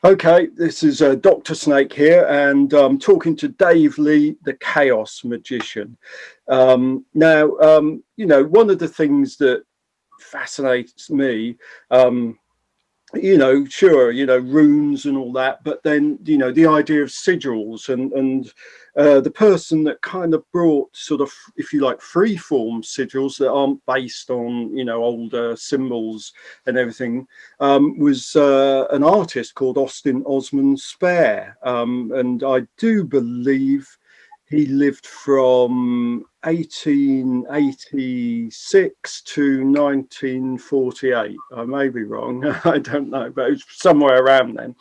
Okay, this is Dr. Snake here, and talking to Dave Lee, the Chaos Magician. One of the things that fascinates me, runes and all that, but then, the idea of sigils and the person that kind of brought sort of, if you like, free-form sigils that aren't based on, older symbols and everything, was an artist called Austin Osman Spare. And I do believe he lived from 1886 to 1948. I may be wrong, I don't know, but it was somewhere around then.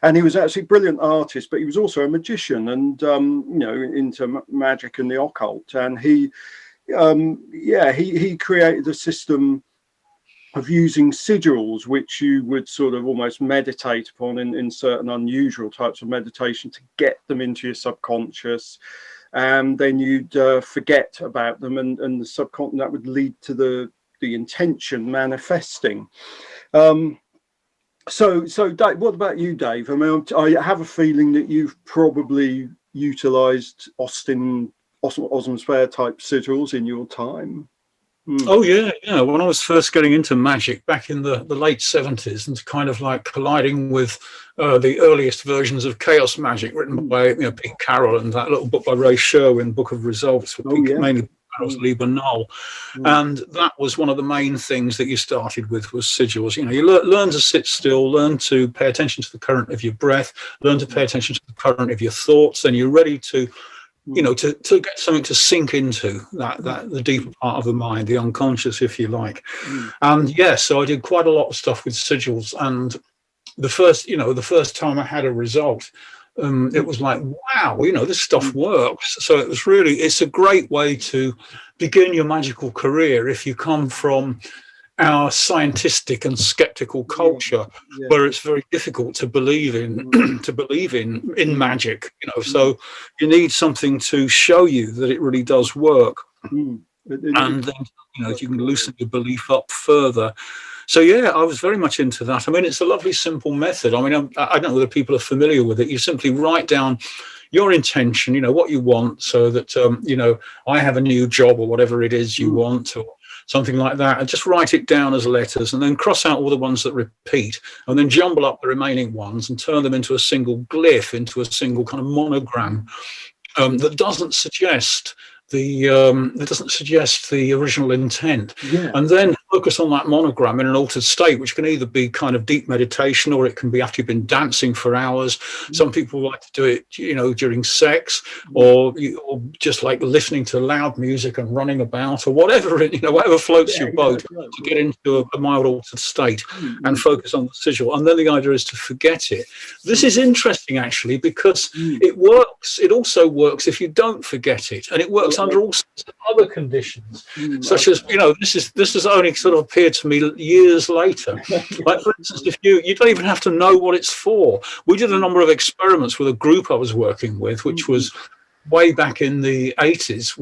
And he was actually a brilliant artist, but he was also a magician and, into magic and the occult. And he created a system of using sigils, which you would sort of almost meditate upon in certain unusual types of meditation to get them into your subconscious. And then you'd forget about them, and the subconscious, that would lead to the intention manifesting. So Dave, what about you, Dave? I mean, I have a feeling that you've probably utilized Osman Spare type sigils in your time. Oh yeah. When I was first getting into magic back in the late 70s, and kind of like colliding with the earliest versions of chaos magic written by Pete Carroll, and that little book by Ray Sherwin, Book of Results, mainly Carroll's Lee Bernal. And that was one of the main things that you started with, was sigils. You learn to sit still, learn to pay attention to the current of your breath, learn to pay attention to the current of your thoughts, then you're ready to to get something to sink into that the deeper part of the mind, the unconscious, if you like. And so I did quite a lot of stuff with sigils. And the first time I had a result, it was like, wow, this stuff works. So it's a great way to begin your magical career if you come from our scientific and skeptical culture, where it's very difficult to believe in in magic. So you need something to show you that it really does work, and then you can loosen your belief up further. So I was very much into that. I mean, it's a lovely, simple method. I mean, I don't know whether people are familiar with it. You simply write down your intention, what you want, so that I have a new job or whatever it is you want, or something like that, and just write it down as letters, and then cross out all the ones that repeat, and then jumble up the remaining ones and turn them into a single glyph, into a single kind of monogram that doesn't suggest the original intent, and then focus on that monogram in an altered state, which can either be kind of deep meditation, or it can be after you've been dancing for hours. Some people like to do it, during sex, or just like listening to loud music and running about, or whatever whatever floats your boat, to get into a mild altered state and focus on the sigil. And then the idea is to forget it. This is interesting, actually, because it works. It also works if you don't forget it, and it works under all sorts of other conditions, such as this has only sort of appeared to me years later. Like, for instance, if you don't even have to know what it's for. We did a number of experiments with a group I was working with, which was way back in the 80s,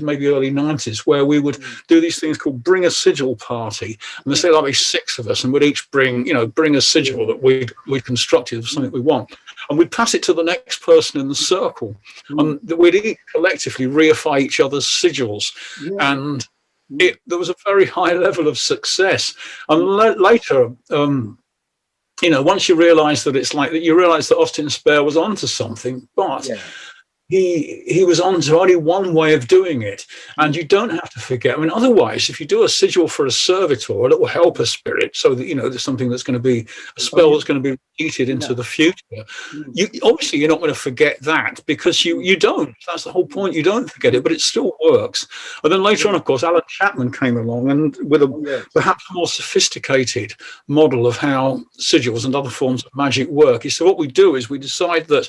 maybe early 90s, where we would do these things called bring a sigil party, and there's like 6 of us, and we'd each bring a sigil that we'd constructed of something we want, and we'd pass it to the next person in the circle, and we'd each collectively reify each other's sigils, and there was a very high level of success. And later, once you realise that it's like that, you realise that Austin Spare was onto something, but he was on to only one way of doing it, and you don't have to forget. I mean, otherwise, if you do a sigil for a servitor, a little helper spirit, so that there's something that's going to be a spell that's going to be repeated into the future, obviously you're not going to forget that, because you don't. That's the whole point. You don't forget it, but it still works. And then later on, of course, Alan Chapman came along, and with a perhaps more sophisticated model of how sigils and other forms of magic work. He said, what we do is we decide that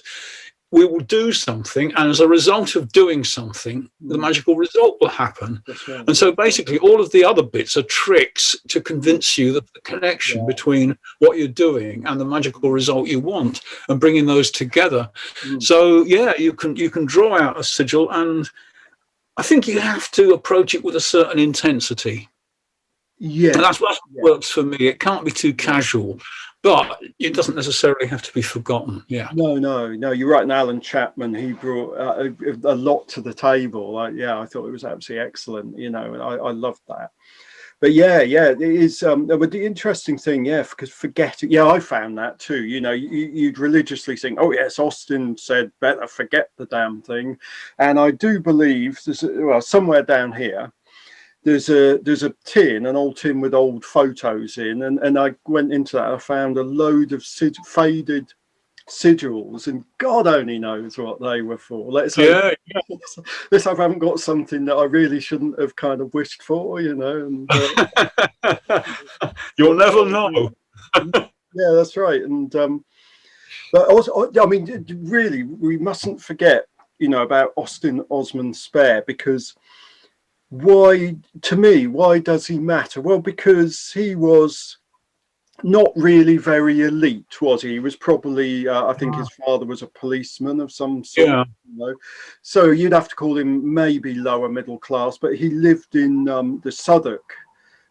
we will do something, and as a result of doing something, the magical result will happen. And so basically all of the other bits are tricks to convince you that the connection between what you're doing and the magical result you want, and bringing those together. So you can draw out a sigil, and I think you have to approach it with a certain intensity. Yeah, And that's what works for me. It can't be too casual, but it doesn't necessarily have to be forgotten. Yeah. No, you're right. And Alan Chapman, he brought a lot to the table. I thought it was absolutely excellent, and I loved that. But it is. But the interesting thing, because forgetting, I found that too. You'd religiously think, oh yes, Austin said better forget the damn thing, and I do believe somewhere down here. There's a tin, an old tin with old photos in, and I went into that. I found a load of faded sigils, and God only knows what they were for. Let's hope I haven't got something that I really shouldn't have kind of wished for, And you'll never know. Yeah, that's right. And but also, I mean, really, we mustn't forget, about Austin Osman Spare, because why does he matter? Well, because he was not really very elite, was he? He was probably, I think his father was a policeman of some sort, so you'd have to call him maybe lower middle class, but he lived in the Southwark.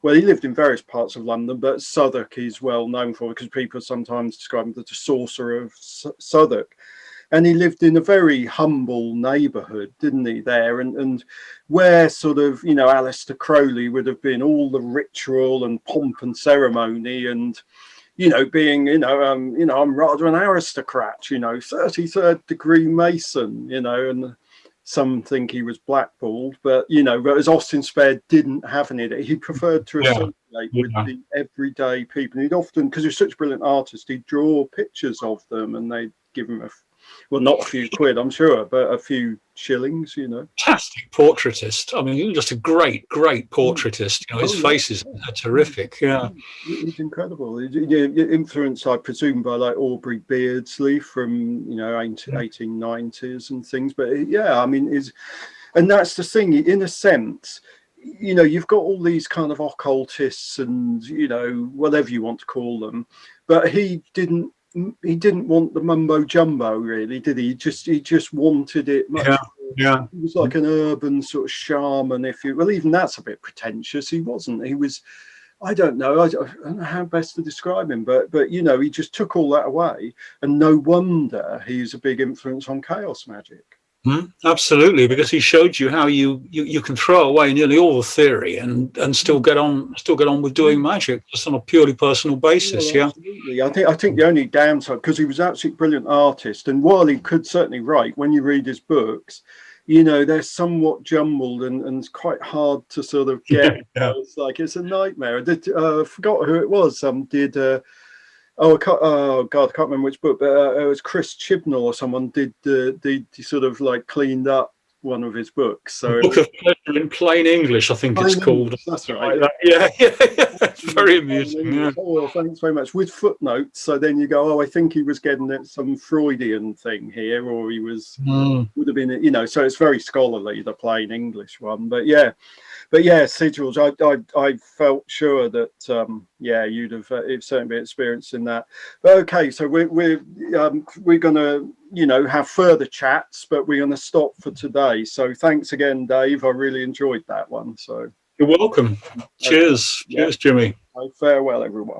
Well, he lived in various parts of London, but Southwark he's well known for, because people sometimes describe him as the sorcerer of Southwark. And he lived in a very humble neighbourhood, didn't he, there? And where sort of, Aleister Crowley would have been all the ritual and pomp and ceremony, and, being, I'm rather an aristocrat, 33rd degree Mason, and some think he was blackballed, but, whereas Austin Spare didn't have any of it. He preferred to associate with the everyday people. And he'd often, because he was such a brilliant artist, he'd draw pictures of them, and they'd give him not a few quid, I'm sure, but a few shillings, Fantastic portraitist. I mean, he was just a great portraitist. His faces are terrific. Yeah. He's incredible. Influenced, I presume, by like Aubrey Beardsley from, 1890s and things. But I mean, and that's the thing, in a sense, you've got all these kind of occultists and, whatever you want to call them, but he didn't want the mumbo jumbo, really, did he? He just wanted it much more. He was like an urban sort of shaman, even that's a bit pretentious. He wasn't. He was, I don't know how best to describe him, but he just took all that away, and no wonder he's a big influence on chaos magic. Absolutely, because he showed you how you can throw away nearly all the theory and still get on with doing magic just on a purely personal basis. Absolutely. I think the only downside, because he was an absolutely brilliant artist, and while he could certainly write, when you read his books, they're somewhat jumbled and quite hard to sort of get. It's a nightmare. I forgot who it was. I can't remember which book, but it was Chris Chibnall or someone did sort of like cleaned up one of his books. So Book of Pleasure in Plain English, I think it's called. That's right. It's very amusing. Yeah. Oh, thanks very much. With footnotes, so then you go, I think he was getting at some Freudian thing here, or he was would have been, so it's very scholarly, the plain English one. But Sigils, I felt sure that you'd have certainly been experiencing that. But okay, so we're gonna have further chats, but we're gonna stop for today. So thanks again, Dave. I really enjoyed that one. So you're welcome. Cheers. Cheers, Jimmy. Farewell, everyone.